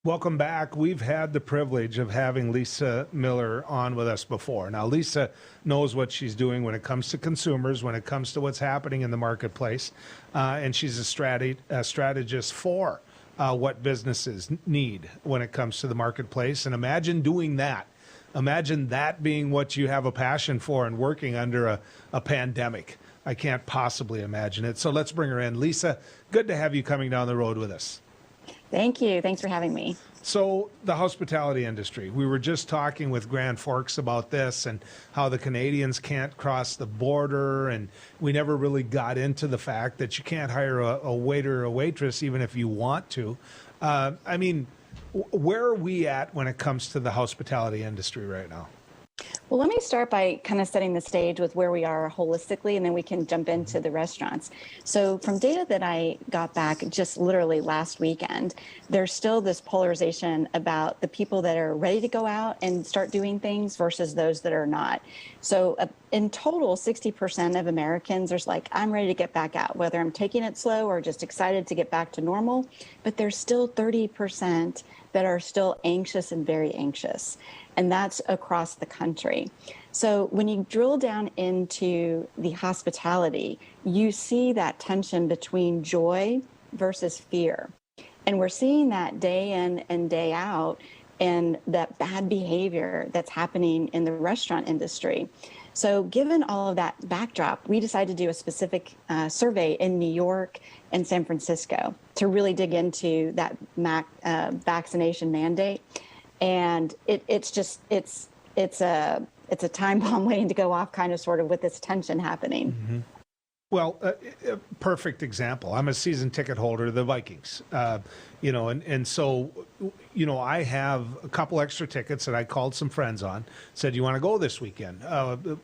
Welcome back. We've had the privilege of having Lisa Miller on with us before. Now, Lisa knows what she's doing when it comes to consumers, when it comes to what's happening in the marketplace, and she's a strategist for what businesses need when it comes to the marketplace. And imagine doing that. Imagine that being what you have a passion for and working under a pandemic. I can't possibly imagine it. So let's bring her in. Lisa, good to have you coming down the road with us. Thank you. Thanks for having me. So the hospitality industry, we were just talking with Grand Forks about this and how the Canadians can't cross the border. And we never really got into the fact that you can't hire a waiter or a waitress even if you want to. Where are we at when it comes to the hospitality industry right now? Well, let me start by kind of setting the stage with where we are holistically, and then we can jump into the restaurants. So from data that I got back just literally last weekend, there's still this polarization about the people that are ready to go out and start doing things versus those that are not. So in total, 60% of Americans are like, I'm ready to get back out, whether I'm taking it slow or just excited to get back to normal. But there's still 30% that are still anxious and very anxious. And that's across the country. So when you drill down into the hospitality, you see that tension between joy versus fear. And we're seeing that day in and day out, and that bad behavior that's happening in the restaurant industry. So given all of that backdrop, we decided to do a specific survey in New York and San Francisco to really dig into that vaccination mandate. And it's a time bomb waiting to go off, kind of sort of with this tension happening. Mm-hmm. Well, a perfect example. I'm a season ticket holder of the Vikings, and so, I have a couple extra tickets that I called some friends on, said, you want to go this weekend?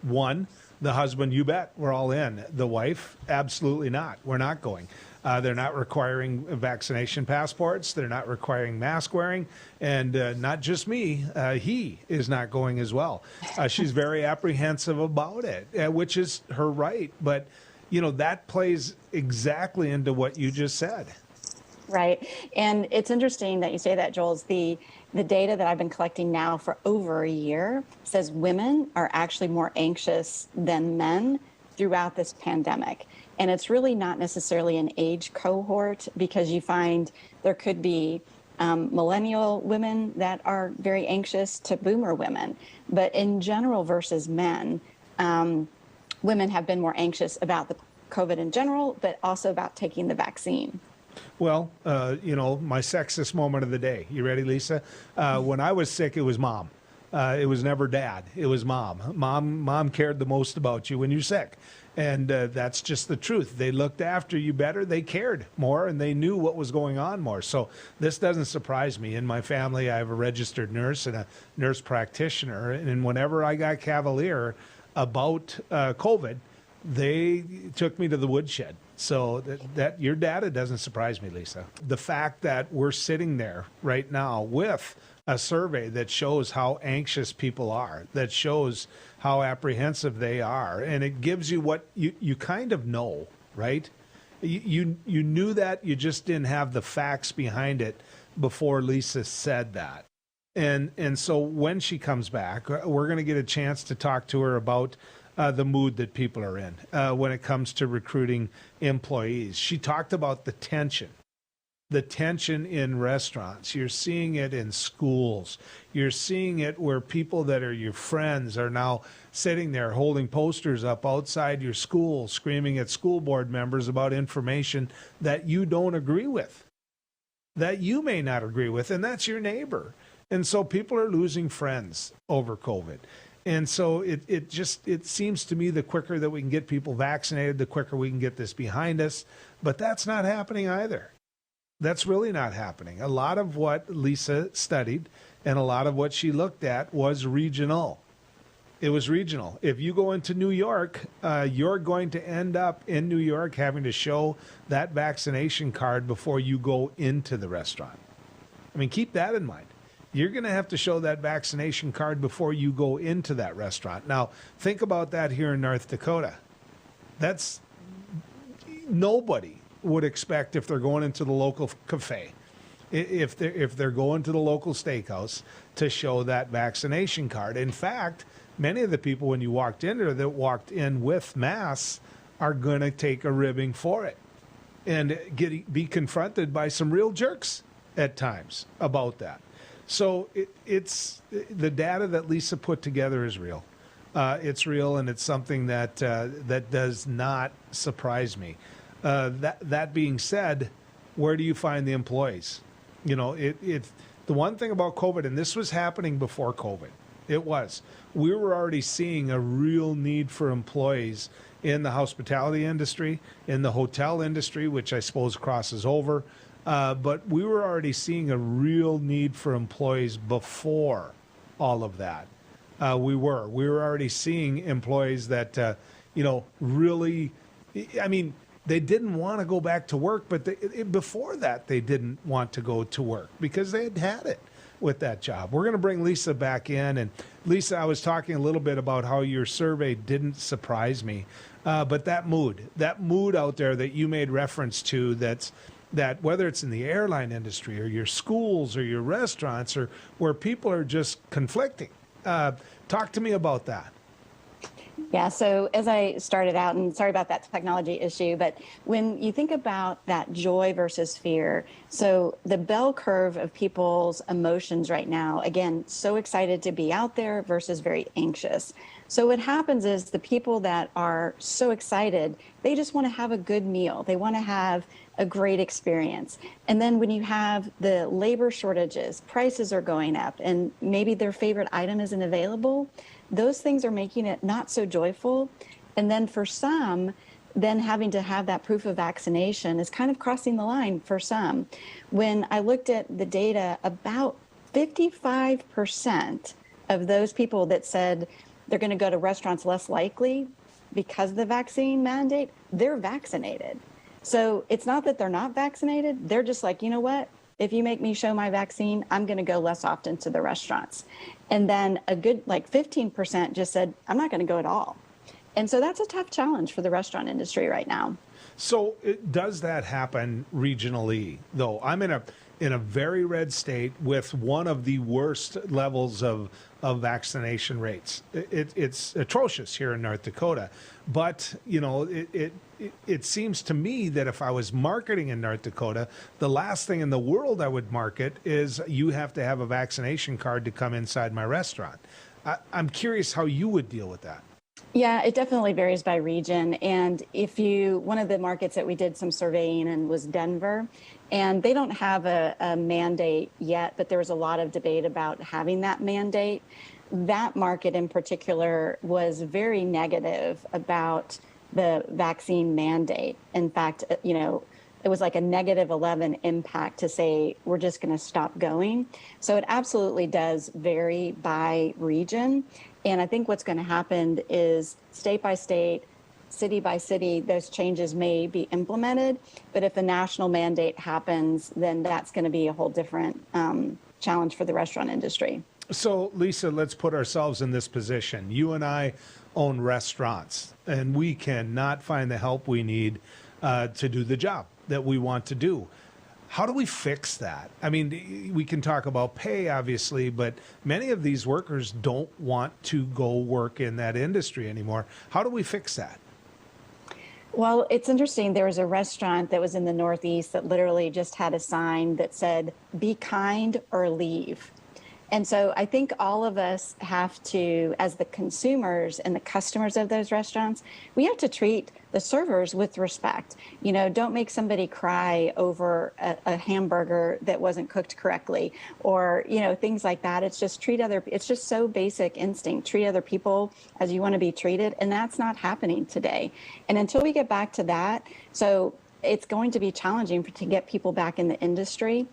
One, the husband, you bet, we're all in. The wife, absolutely not. We're not going. They're not requiring vaccination passports. They're not requiring mask wearing. And not just me, he is not going as well. She's very apprehensive about it, which is her right. But, that plays exactly into what you just said. Right. And it's interesting that you say that, Joel. The data that I've been collecting now for over a year says women are actually more anxious than men throughout this pandemic. And it's really not necessarily an age cohort, because you find there could be millennial women that are very anxious to boomer women. But in general versus men, women have been more anxious about the COVID in general, but also about taking the vaccine. Well, my sexist moment of the day. You ready, Lisa? When I was sick, it was mom. It was never dad. It was mom. Mom cared the most about you when you're sick. And that's just the truth. They looked after you better. They cared more, and they knew what was going on more. So this doesn't surprise me. In my family, I have a registered nurse and a nurse practitioner. And whenever I got cavalier about COVID, they took me to the woodshed. So that your data doesn't surprise me, Lisa. The fact that we're sitting there right now with a survey that shows how anxious people are, that shows how apprehensive they are, and it gives you what you kind of know, right? You knew that, you just didn't have the facts behind it before Lisa said that. And so when she comes back, we're going to get a chance to talk to her about the mood that people are in when it comes to recruiting employees. She talked about the tension in restaurants. You're seeing it in schools. You're seeing it where people that are your friends are now sitting there holding posters up outside your school, screaming at school board members about information that you don't agree with, that you may not agree with, and that's your neighbor. And so people are losing friends over COVID. And so it seems to me the quicker that we can get people vaccinated, the quicker we can get this behind us. But that's not happening either. That's really not happening. A lot of what Lisa studied and a lot of what she looked at was regional. It was regional. If you go into New York, you're going to end up in New York having to show that vaccination card before you go into the restaurant. I mean, keep that in mind. You're going to have to show that vaccination card before you go into that restaurant. Now, think about that here in North Dakota. Nobody would expect, if they're going into the local cafe if they're going to the local steakhouse to show that vaccination card. In fact, many of the people when you walked in there that walked in with masks are going to take a ribbing for it and be confronted by some real jerks at times about that. So it's the data that Lisa put together is real. It's real, and it's something that that does not surprise me. That being said, where do you find the employees? You know, the one thing about COVID, and this was happening before COVID, we were already seeing a real need for employees in the hospitality industry, in the hotel industry, which I suppose crosses over. But we were already seeing a real need for employees before all of that. We were already seeing employees that, really, I mean, they didn't want to go back to work, but before that, they didn't want to go to work because they had it with that job. We're going to bring Lisa back in. And Lisa, I was talking a little bit about how your survey didn't surprise me, but that mood out there that you made reference to, that whether it's in the airline industry or your schools or your restaurants or where people are just conflicting. Talk to me about that. Yeah, so as I started out, and sorry about that technology issue, but when you think about that joy versus fear, so the bell curve of people's emotions right now, again, so excited to be out there versus very anxious. So what happens is the people that are so excited, they just want to have a good meal. They want to have a great experience. And then when you have the labor shortages, prices are going up, and maybe their favorite item isn't available, those things are making it not so joyful. And then for some, then having to have that proof of vaccination is kind of crossing the line for some. When I looked at the data, about 55% of those people that said they're going to go to restaurants less likely because of the vaccine mandate, they're vaccinated. So it's not that they're not vaccinated. They're just like, you know what? If you make me show my vaccine, I'm going to go less often to the restaurants. And then a good 15% just said, I'm not going to go at all. And so that's a tough challenge for the restaurant industry right now. So does that happen regionally, though? I'm in a very red state with one of the worst levels of vaccination rates. It's atrocious here in North Dakota. But, it seems to me that if I was marketing in North Dakota, the last thing in the world I would market is you have to have a vaccination card to come inside my restaurant. I'm curious how you would deal with that. Yeah, it definitely varies by region. And one of the markets that we did some surveying in was Denver, and they don't have a mandate yet, but there was a lot of debate about having that mandate. That market in particular was very negative about the vaccine mandate. In fact, it was like a -11 impact to say, we're just going to stop going. So it absolutely does vary by region. And I think what's going to happen is state by state, city by city, those changes may be implemented. But if a national mandate happens, then that's going to be a whole different challenge for the restaurant industry. So, Lisa, let's put ourselves in this position. You and I own restaurants, and we cannot find the help we need to do the job that we want to do. How do we fix that? I mean, we can talk about pay, obviously, but many of these workers don't want to go work in that industry anymore. How do we fix that? Well, it's interesting. There was a restaurant that was in the Northeast that literally just had a sign that said, "Be kind or leave." And so I think all of us have to, as the consumers and the customers of those restaurants, we have to treat the servers with respect. Don't make somebody cry over a hamburger that wasn't cooked correctly, or, things like that. It's just it's just so basic instinct. Treat other people as you want to be treated. And that's not happening today. And until we get back to that, so it's going to be challenging to get people back in the industry.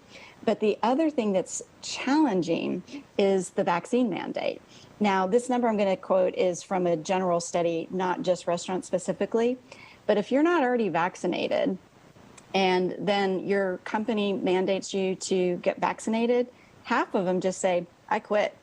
But the other thing that's challenging is the vaccine mandate. Now, this number I'm going to quote is from a general study, not just restaurants specifically. But if you're not already vaccinated and then your company mandates you to get vaccinated, half of them just say, "I quit."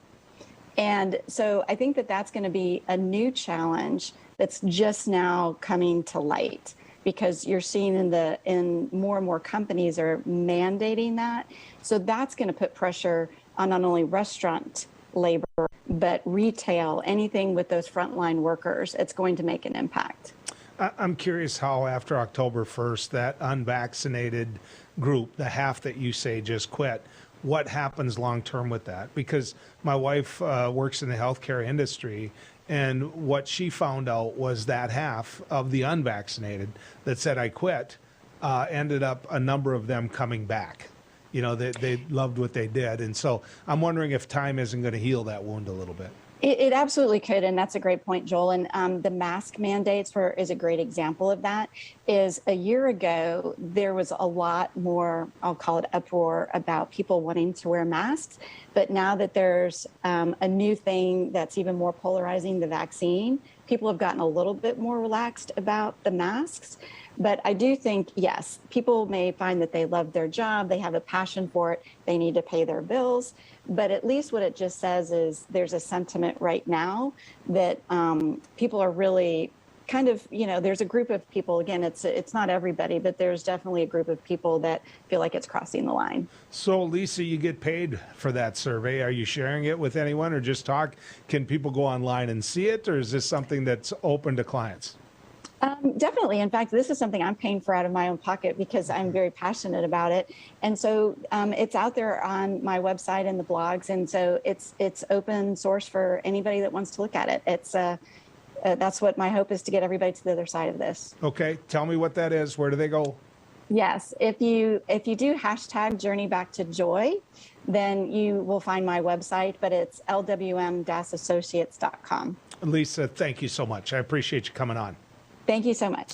And so I think that that's going to be a new challenge that's just now coming to light. because you're seeing in more and more companies are mandating that. So that's going to put pressure on not only restaurant labor, but retail, anything with those frontline workers. It's going to make an impact. I'm curious how after October 1st, that unvaccinated group, the half that you say just quit, what happens long term with that? Because my wife works in the healthcare industry, and what she found out was that half of the unvaccinated that said I quit ended up a number of them coming back. You know, they loved what they did. And so I'm wondering if time isn't going to heal that wound a little bit. It absolutely could, and that's a great point, Joel. And the mask mandates is a great example of that. Is a year ago, there was a lot more, I'll call it uproar, about people wanting to wear masks. But now that there's a new thing that's even more polarizing, the vaccine, people have gotten a little bit more relaxed about the masks. But I do think, yes, people may find that they love their job, they have a passion for it, they need to pay their bills. But at least what it just says is there's a sentiment right now that people are really kind of, you know, there's a group of people, again, it's not everybody, but there's definitely a group of people that feel like it's crossing the line. So, Lisa, you get paid for that survey. Are you sharing it with anyone or just talk? Can people go online and see it, or is this something that's open to clients? Definitely. In fact, this is something I'm paying for out of my own pocket because I'm very passionate about it. And so it's out there on my website and the blogs. And so it's open source for anybody that wants to look at it. It's that's what my hope is, to get everybody to the other side of this. Okay. Tell me what that is. Where do they go? Yes. If you do hashtag Journey Back to Joy, then you will find my website, but it's lwm-associates.com. Lisa, thank you so much. I appreciate you coming on. Thank you so much.